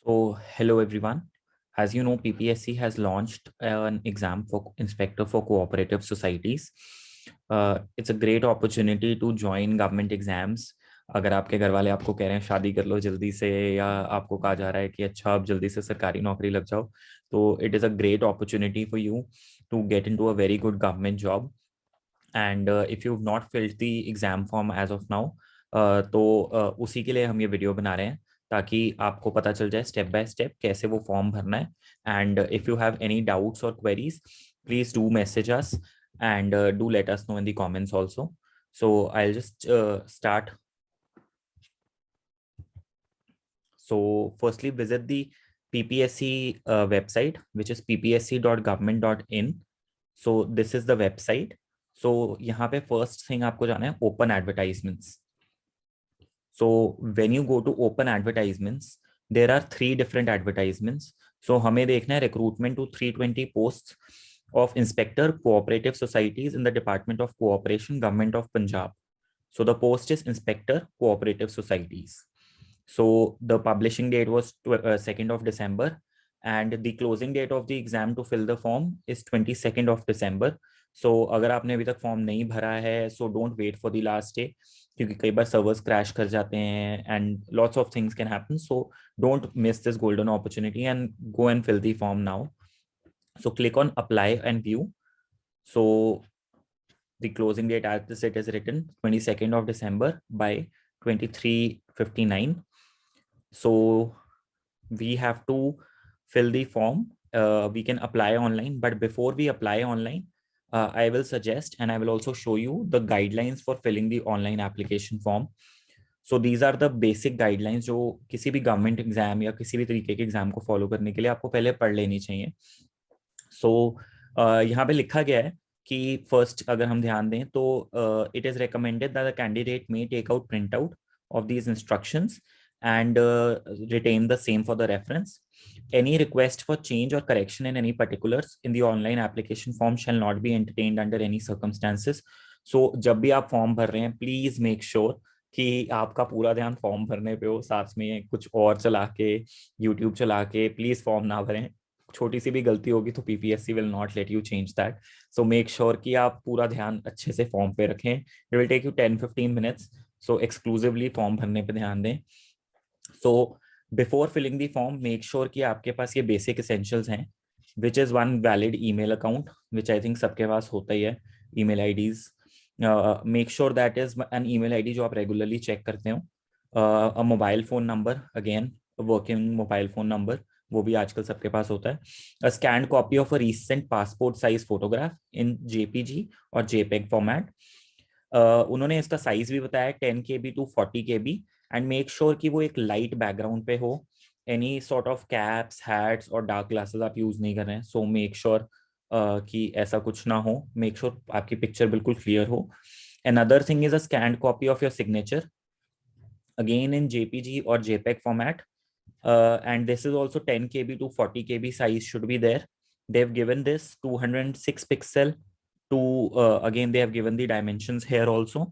So, hello everyone. As you know, PPSC has launched an exam for Inspector for Cooperative Societies. It's a great opportunity to join government exams. अगर आपके घर वाले आपको कह रहे हैं शादी कर लो जल्दी से, या आपको कहा जा रहा है कि अच्छा आप जल्दी से सरकारी नौकरी लग जाओ, तो it is a great opportunity for you to get into a very good government job. And if you have not filled the exam form as of now, तो उसी के लिए हम ये वीडियो बना रहे हैं ताकि आपको पता चल जाए स्टेप बाय स्टेप कैसे वो फॉर्म भरना है. And if you have any doubts और queries, please do message us and do let us know in the comments also. So I'll just start. So firstly, visit the PPSC website, which is ppsc.government.in. So this is the website. So यहाँ पे first thing आपको जाना है open advertisements. So when you go to open advertisements, there are 3 different advertisements. So हमें देखना है recruitment to 320 posts of inspector cooperative societies in the Department of Cooperation, Government of Punjab. So the post is inspector cooperative societies. So the publishing date was 2nd of December, and the closing date of the exam to fill the form is 22nd of December. So अगर आपने अभी तक form नहीं भरा है, so don't wait for the last day, क्योंकि कई बार servers crash कर जाते हैं and lots of things can happen. So don't miss this golden opportunity and go and fill the form now. So click on apply and view. So the closing date, as it is written, 22nd of December by 23:59. So we have to fill the form. We can apply online, but before we apply online, I will suggest and I will also show you the guidelines for filling the online application form. So these are the basic guidelines जो किसी भी government exam या किसी भी तरीके के exam को follow करने के लिए आपको पहले पढ़ लेनी चाहिए. सो यहाँ पे लिखा गया है कि फर्स्ट अगर हम ध्यान दें तो it is recommended that the candidate may take out print out of these instructions and retain the same for the reference. Any request for change or correction in any particulars in the online application form shall not be entertained under any circumstances. So जब भी आप form भर रहे हैं, please make sure कि आपका पूरा ध्यान फॉर्म भरने पे हो, साथ में कुछ और चला के, यूट्यूब चला के प्लीज फॉर्म ना भरें. छोटी सी भी गलती होगी तो PPSC will not let you change that. So make sure कि आप पूरा ध्यान अच्छे से फॉर्म पे रखें. It will take you 10-15 minutes. So exclusively form भरने पे ध्यान दें. So before filling the form, make sure कि आपके पास ये बेसिक एसेंशियल्स हैं, which is one valid email account, which I think सबके पास होता ही है. Email IDs, make sure that is an email ID जो आप रेगुलरली चेक करते हो. A mobile phone number, again working mobile phone number, वो भी आजकल सबके पास होता है. A scan copy of a recent passport size photograph in JPG और जेपेग फॉर्मेट. उन्होंने इसका साइज भी बताया, 10 KB to 40 KB. And make sure कि वो एक लाइट बैकग्राउंड पे हो. Any sort of caps, hats और डार्क ग्लासेस आप यूज नहीं कर रहे हैं. सो मेक श्योर कि ऐसा कुछ ना हो. मेक श्योर आपकी पिक्चर बिल्कुल क्लियर हो. Another thing is a scan copy of your signature, again in JPG और JPEG format. And this is also 10 KB to 40 KB size should be there. They've given this 206 pixel to again they have given the dimensions here also,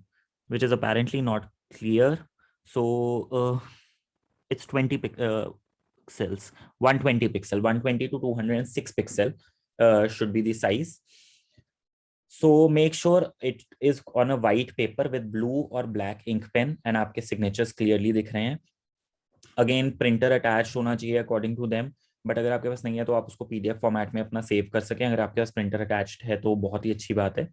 which is apparently not clear. So it's 20 pixels, 120 pixel, 120 to 206 pixel should be the size. So make sure it is on a white paper with blue or black ink pen and आपके signatures clearly दिख रहे हैं. Again printer attach होना चाहिए according to them, but अगर आपके पास नहीं है तो आप उसको पीडीएफ फॉर्मेट में अपना सेव कर सकें. अगर आपके पास प्रिंटर अटैच्ड है तो बहुत ही अच्छी बात है.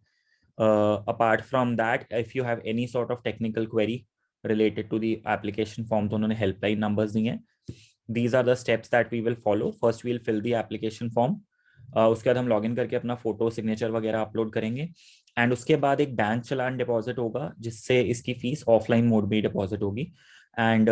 Apart from that, if you have any sort of technical query related to the application form, तो उन्होंने हेल्पलाइन नंबर्स दिए हैं. These are the steps that we will follow. First we will fill the application form. उसके बाद हम login करके अपना photo, signature वगैरह अपलोड करेंगे. एंड उसके बाद एक बैंक चलान डिपॉजिट होगा जिससे इसकी फीस ऑफलाइन मोड में डिपॉजिट होगी. एंड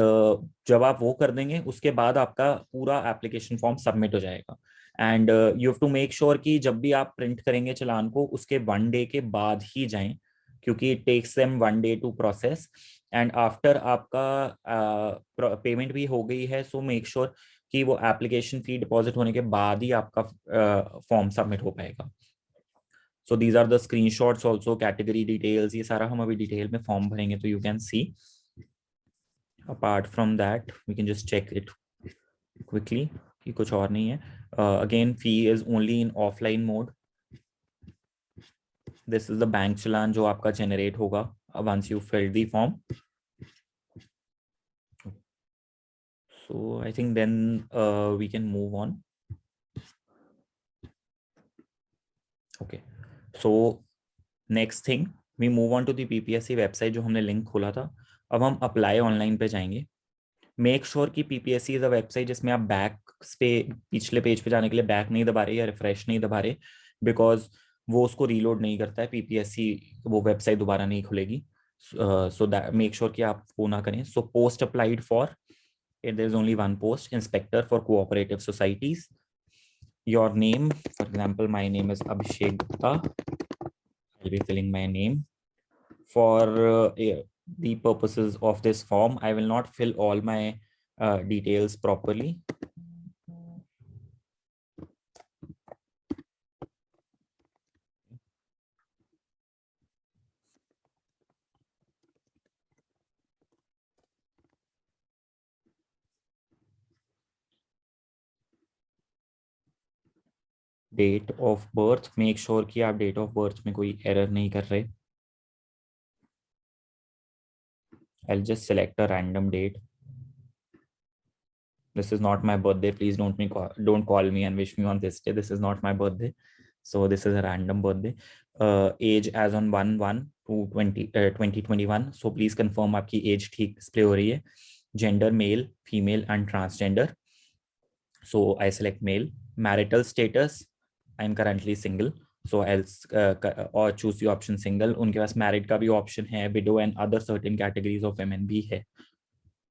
जब आप वो कर देंगे उसके बाद आपका पूरा एप्लीकेशन फॉर्म सबमिट हो जाएगा. And you have to make sure कि जब भी आप प्रिंट करेंगे चलान को, उसके 1 डे के बाद ही जाएं, क्योंकि it takes them 1 day to process. And after आपका पेमेंट भी हो गई है, सो मेक श्योर कि वो एप्लीकेशन फी डिपॉजिट होने के बाद ही आपका फॉर्म सबमिट हो पाएगा. So these are the screenshots also, category details, ये सारा हम अभी डिटेल में फॉर्म भरेंगे तो you can see. Apart from that, we can just check it quickly कि कुछ और नहीं है. Again fee is only in offline mode. This is the bank challan जो आपका जनरेट होगा once you fill the form. So I think then we can move on. Okay. So next thing we move on to the PPSC website जो हमने link खोला था. अब हम apply online पे जाएंगे. मेक श्योर कि PPSC इज अ वेबसाइट जिसमें आप बैक पे पिछले पेज पे जाने के लिए बैक नहीं दबा रहे या रिफ्रेश नहीं दबा रहे, बिकॉज वो उसको रीलोड नहीं करता है. PPSC वो वेबसाइट दोबारा नहीं खुलेगी. सो दैट मेक श्योर कि आप वो ना करें. So post applied for, there is only one post, inspector for cooperative societies. Your name, for example, my name is Abhishek Gupta. I'll be filling my name. For the purposes of this form, I will not fill all my details properly. Date of birth, make sure कि आप date of birth में कोई error नहीं कर रहे. I'll just select a random date. This is not my birthday. Please don't call me and wish me on this day. This is not my birthday. So this is a random birthday. Age as on 1/1/2021. So please confirm आपकी age ठीक display हो रही है. Gender male, female and transgender. So I select male. Marital status, I am currently single. So I'll or choose the option single. उनके पास married का भी option है, widow and other certain categories of women भी है.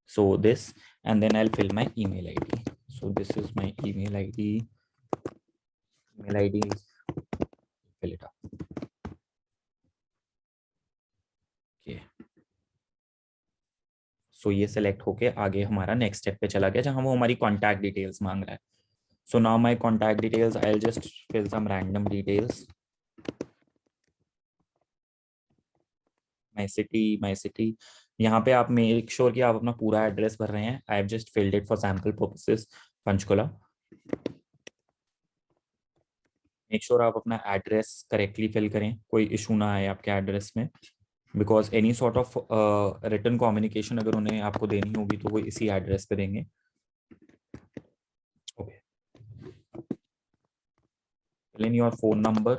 So this, and then I'll fill my email ID. So this is my email ID. Fill it up. Okay. So ये select होके आगे हमारा next step पे चला गया जहाँ वो हमारी contact details मांग रहा है. So now my contact details, I'll just fill some random details. My city. यहाँ पे आप make sure कि आप अपना पूरा एड्रेस भर रहे हैं. I have just filled it for sample purposes. Panchkula. Make sure आप अपना एड्रेस करेक्टली फिल करें, कोई इशू ना आए आपके एड्रेस में, because any sort of written communication अगर उन्हें आपको देनी होगी तो वो इसी एड्रेस पे देंगे. Okay. Fill in your phone number.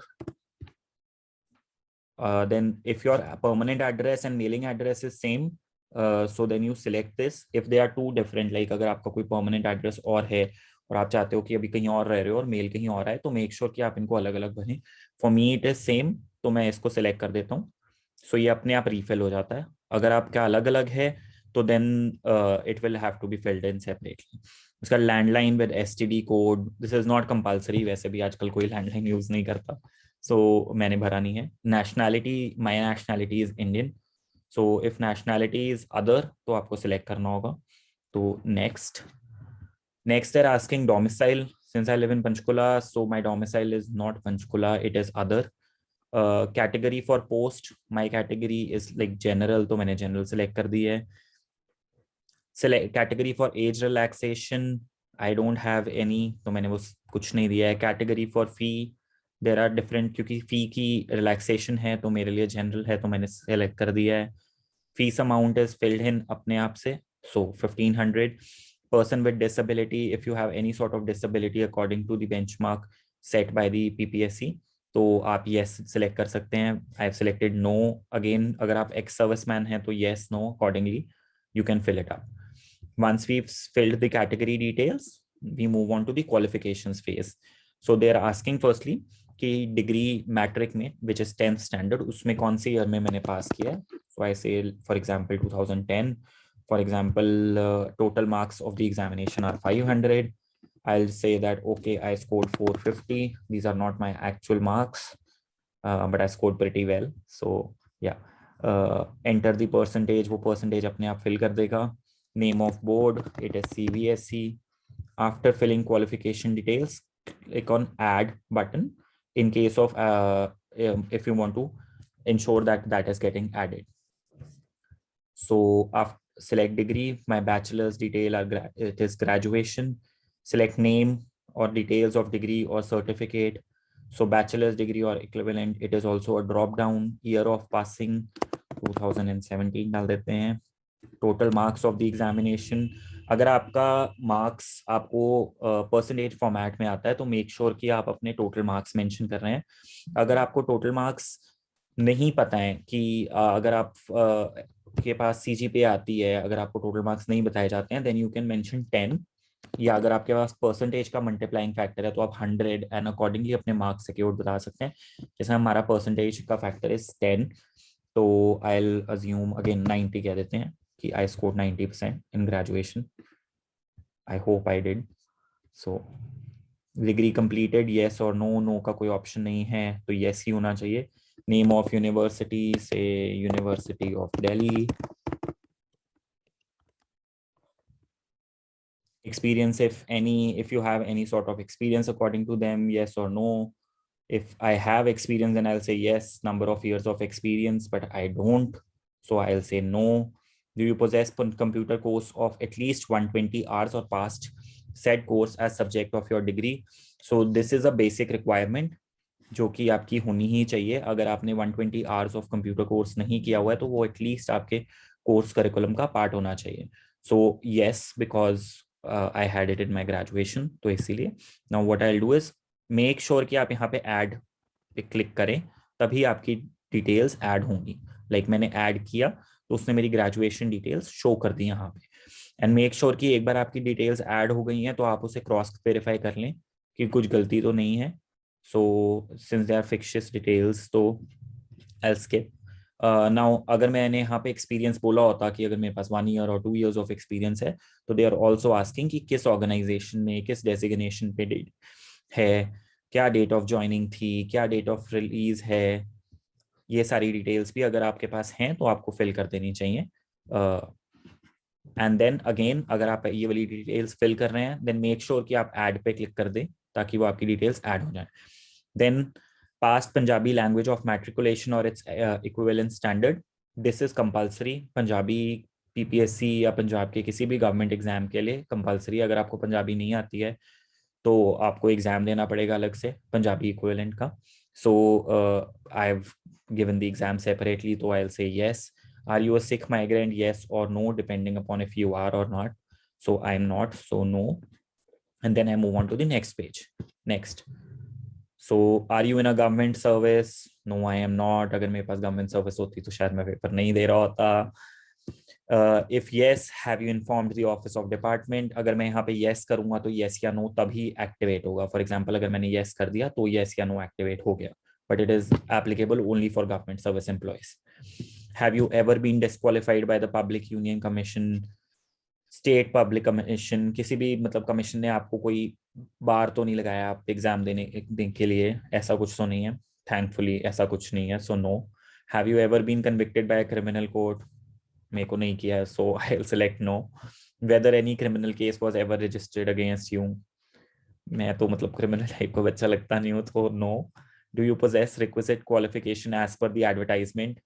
Then if your permanent address and mailing address is same, so then you select this. If they are two different, like अगर आपका कोई permanent address और है और आप चाहते हो कि अभी कहीं और रह रहे हो और मेल कहीं और है, तो मेक श्योर कि आप इनको अलग अलग भरें. For me it is same, तो मैं इसको सिलेक्ट कर देता हूँ. सो ये अपने आप रीफिल हो जाता है. अगर आपका अलग अलग है तो then it will have to be filled in separately. उसका landline with STD code, this is not compulsory. वैसे भी आजकल कोई लैंडलाइन यूज नहीं करता, सो मैंने भरा नहीं है. Nationality, my nationality is Indian. So if nationality is other तो आपको सिलेक्ट करना होगा. तो next they're asking domicile. Since I live in Panchkula, so my domicile is not Panchkula, it is other. Category for post, my category is like general, तो मैंने general select कर दी है. Select category for age relaxation, I don't have any, तो मैंने वो कुछ नहीं दिया है. Category for fee, there are different, क्योंकि fee की relaxation है तो मेरे लिए general है तो मैंने select कर दिया है. Fees amount is filled in अपने आप से, so 1500. Person with disability, if you have any sort of disability according to the benchmark set by the PPSC, तो आप yes select कर सकते हैं. I have selected no. Again, अगर आप ex serviceman हैं तो yes no, accordingly you can fill it up. Once we've filled the category details, we move on to the qualifications phase. So they are asking firstly कि degree matric में which is 10th standard, उसमें कौन से year में मैंने पास किया है. So आई से for example 2010. For example, total marks of the examination are 500. I'll say that okay, I scored 450. These are not my actual marks, but I scored pretty well. So yeah, enter the percentage. वो percentage अपने आप fill कर देगा. Name of board, it is CBSE. After filling qualification details, click on add button in case of if you want to ensure that that is getting added. So after select degree, my bachelor's detail are it is graduation. Select name or details of degree or certificate. So bachelor's degree or equivalent. It is also a drop down. Year of passing 2017 डाल देते हैं. Total marks of the examination. अगर आपका marks आपको percentage format में आता है तो मेक श्योर कि आप अपने टोटल मार्क्स मेंशन कर रहे हैं. अगर आपको टोटल मार्क्स नहीं पता है कि अगर आप के पास सीजीपीए आती है, अगर आपको टोटल मार्क्स नहीं बताए जाते हैं, देन यू कैन मेंशन 10. या अगर आपके पास परसेंटेज का मल्टीप्लाइंग फैक्टर है तो आप 100 एंड अकॉर्डिंगली अपने मार्क्स सिक्योर बता सकते हैं. जैसे हमारा परसेंटेज का फैक्टर इज 10, तो आई विल अज्यूम अगेन 90 कह देते हैं कि I score 90% in graduation. I hope I did. So degree completed, yes और नो. नो का कोई ऑप्शन नहीं है तो येस ही होना चाहिए. नेम ऑफ यूनिवर्सिटी से university of Delhi. Experience, if you have any sort of experience according to them, yes or no. If I have experience, then I'll say yes, number of years of experience, but I don't, so I'll say no. Do you possess computer course of at least 120 hours or past said course as subject of your degree? So this is a basic requirement जो कि आपकी होनी ही चाहिए. अगर आपने 120 hours of computer course नहीं किया हुआ है तो वो एटलीस्ट आपके कोर्स करिकुलम का पार्ट होना चाहिए. So yes, because I had it in my graduation, तो इसीलिए. Now what I will do is make sure कि आप यहाँ पे ऐड पे क्लिक करें, तभी आपकी डिटेल्स ऐड होंगी. लाइक मैंने ऐड किया तो उसने मेरी ग्रेजुएशन डिटेल्स शो कर दी यहाँ पे. एंड मेक श्योर कि एक बार आपकी डिटेल्स ऐड हो गई हैं तो आप उसे क्रॉस वेरीफाई कर लें कि कुछ गलती तो नहीं है. So since they are fictitious details, तो I'll skip. Now अगर मैंने यहाँ पे एक्सपीरियंस बोला होता कि अगर मेरे पास 1 ईयर और 2 ईयर्स ऑफ एक्सपीरियंस है तो दे आर ऑल्सो आस्किंग कि किस ऑर्गेनाइजेशन में किस डेजिग्नेशन पे डेट है, क्या डेट ऑफ ज्वाइनिंग थी, क्या डेट ऑफ रिलीज है. ये सारी डिटेल्स भी अगर आपके पास हैं तो आपको फिल कर देनी चाहिए. एंड देन अगेन अगर आप ये वाली डिटेल्स फिल कर रहे हैं देन मेक श्योर कि आप ऐड पे क्लिक कर दें ताकि वो आपकी डिटेल्स ऐड हो जाए. Then passed Punjabi language of matriculation और its equivalent standard. This is compulsory. Punjabi PPSC या पंजाब के किसी भी गवर्नमेंट एग्जाम के लिए कंपलसरी. अगर आपको पंजाबी नहीं आती है तो आपको एग्जाम देना पड़ेगा अलग से पंजाबी इक्विवेलेंट का. So I have given the exam separately, तो I will say yes. Are you a Sikh migrant? Yes or no, depending upon if you are or not. So I'm not, so no. And then I move on to the next page. Next. So are you in a government service? No, I am not. अगर मेरे पास government service होती तो शायद मैं paper नहीं दे रहा होता. If yes, have you informed the office of department? अगर मैं यहाँ पे yes करूंगा तो yes या no तभी activate होगा. For example, अगर मैंने yes कर दिया तो yes या no activate हो गया. But it is applicable only for government service employees. Have you ever been disqualified by the Public Union Commission, State Public Commission? किसी भी मतलब कमीशन ने आपको कोई बार तो नहीं लगाया आप एग्जाम देने के लिए, ऐसा कुछ तो नहीं है. थैंकफुली ऐसा कुछ नहीं है, so no. Have you ever been convicted by criminal court? मेरे को नहीं किया है, so I will select no. Whether any criminal case was ever registered against you? मैं तो मतलब क्रिमिनल टाइप का बच्चा लगता नहीं हूँ, तो no. Do you possess requisite qualification as per the advertisement?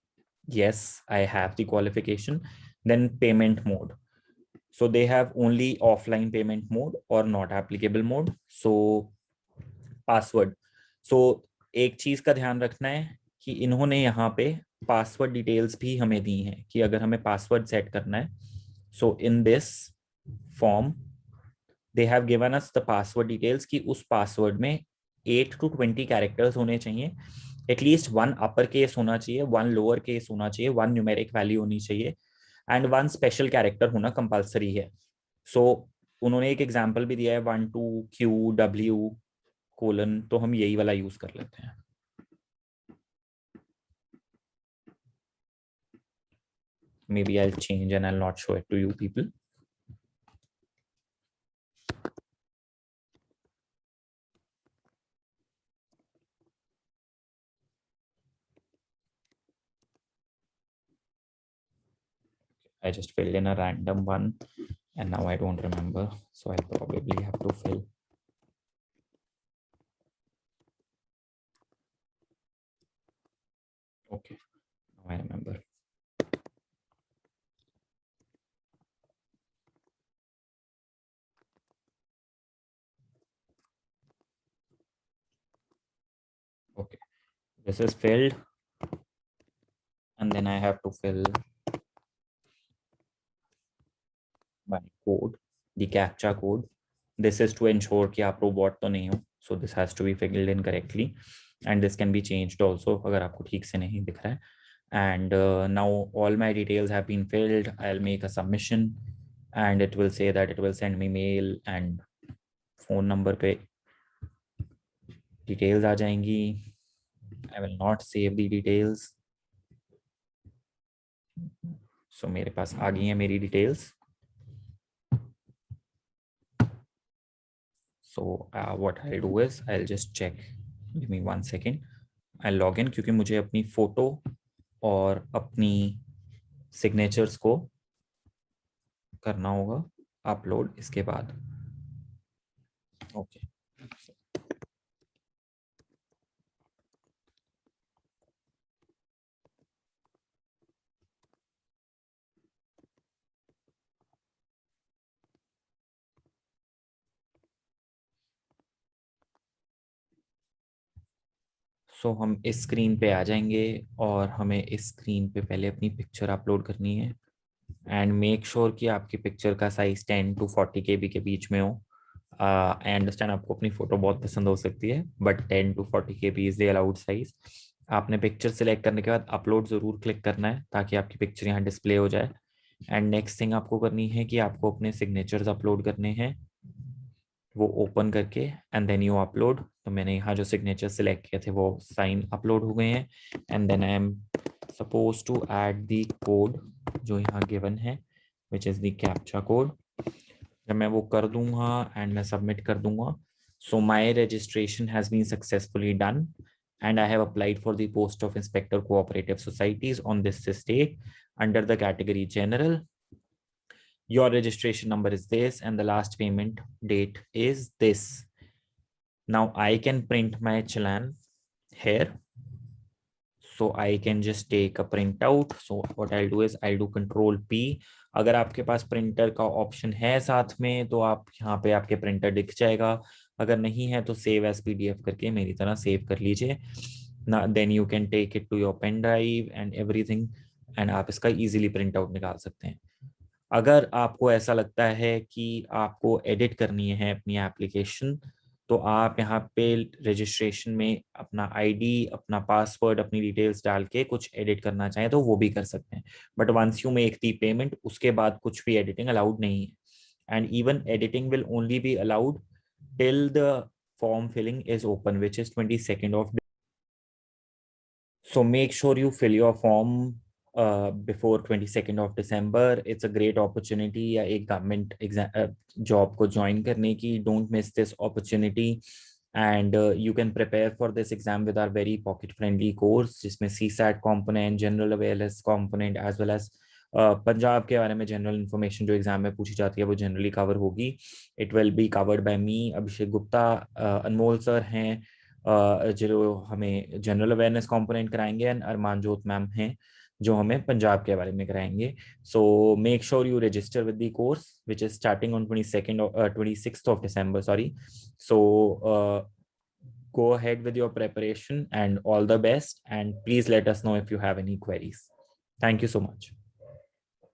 Yes, I have the qualification. Then payment mode. So they have only offline payment mode or not applicable mode. So password. So एक चीज का ध्यान रखना है कि इन्होंने यहाँ पे पासवर्ड डिटेल्स भी हमें दी हैं कि अगर हमें पासवर्ड सेट करना है. So in this form they have given us the password details कि उस पासवर्ड में 8 to 20 कैरेक्टर्स होने चाहिए. एटलीस्ट 1 अपर केस होना चाहिए, 1 लोअर केस होना चाहिए, 1 न्यूमेरिक वैल्यू होनी चाहिए एंड 1 स्पेशल कैरेक्टर होना कंपलसरी है. सो उन्होंने एक एग्जांपल भी दिया है 12QW:, तो हम यही वाला यूज कर लेते हैं. Maybe I'll change and I'll not show it to you people. I just filled in a random one and now I don't remember, so I'll probably have to fill. Okay, now I remember. Okay, this is filled, and then I have to fill my code, the captcha code. This is to ensure कि आप robot तो नहीं हो, so this has to be filled in correctly, and this can be changed also अगर आपको ठीक से नहीं दिख रहा है. And now all my details have been filled. I'll make a submission, and it will say that it will send me mail and phone number पे details आ जाएंगी. I will not save the details. So मेरे पास आ गई है मेरी details. So what I'll do is I'll just check. Give me 1 second. I'll log in क्योंकि मुझे अपनी photo और अपनी सिग्नेचर्स को करना होगा अपलोड इसके बाद. ओके. सो हम इस स्क्रीन पे आ जाएंगे और हमें इस स्क्रीन पे पहले अपनी पिक्चर अपलोड करनी है. एंड मेक श्योर कि आपकी पिक्चर का साइज 10 to 40 KB के बीच में हो. आई अंडरस्टैंड आपको अपनी फोटो बहुत पसंद हो सकती है, but 10 to 40 KB is the allowed size. आपने पिक्चर सेलेक्ट करने के बाद अपलोड ज़रूर क्लिक करना है ताकि आपकी पिक्चर यहाँ डिस्प्ले हो जाए. एंड नेक्स्ट थिंग आपको करनी है कि आपको अपने सिग्नेचर्स अपलोड करने हैं, वो ओपन करके एंड देन यू अपलोड. तो मैंने यहाँ जो सिग्नेचर सेलेक्ट किए थे वो साइन अपलोड हो गए हैं. And then I am suppose to add the code जो यहाँ गिवन है, which is the captcha code. जब मैं वो कर दूंगा एंड मैं सबमिट कर दूंगा, so my registration has been successfully done and I have applied for the post of Inspector Cooperative Societies on this state under the category General. Your registration number is this and the last payment date is this. Now I can print my challan here, so I can just take a print out. So what I'll do is I'll do Control P. अगर आपके पास printer का option है साथ में तो आप यहाँ पे आपके प्रिंटर दिख जाएगा. अगर नहीं है तो सेव एज PDF करके मेरी तरह सेव कर लीजिए ना. Then you can take it to your pen drive and everything, and आप इसका इजीली प्रिंट आउट निकाल सकते हैं. अगर आपको ऐसा लगता है कि आपको एडिट करनी है अपनी एप्लीकेशन, तो आप यहाँ पे रजिस्ट्रेशन में अपना आईडी, अपना पासवर्ड, अपनी डिटेल्स डाल के कुछ एडिट करना चाहें तो वो भी कर सकते हैं. But once you make the payment, उसके बाद कुछ भी एडिटिंग अलाउड नहीं है. And even editing will only be allowed till the form filling is open, which is 22nd of. So make sure you fill your form before 22nd of December. It's a great opportunity या एक government job को join करने की. Don't miss this opportunity. And you can prepare for this exam with our very pocket friendly course जिसमें CSAT component, general awareness component, as well as Punjab के बारे में general information जो एग्जाम में पूछी जाती है वो जनरली कवर होगी. It will be covered by me, Abhishek Gupta. Anmol sir हैं जो हमें जनरल अवेयरनेस कंपोनेंट कराएंगे, एंड अरमानजोत मैम हैं जो हमें पंजाब के बारे में कराएंगे. सो make sure you register with the course which is starting on 26th of December, sorry. So go ahead with your preparation and all the best, and please let us know if you have any queries. Thank you so much.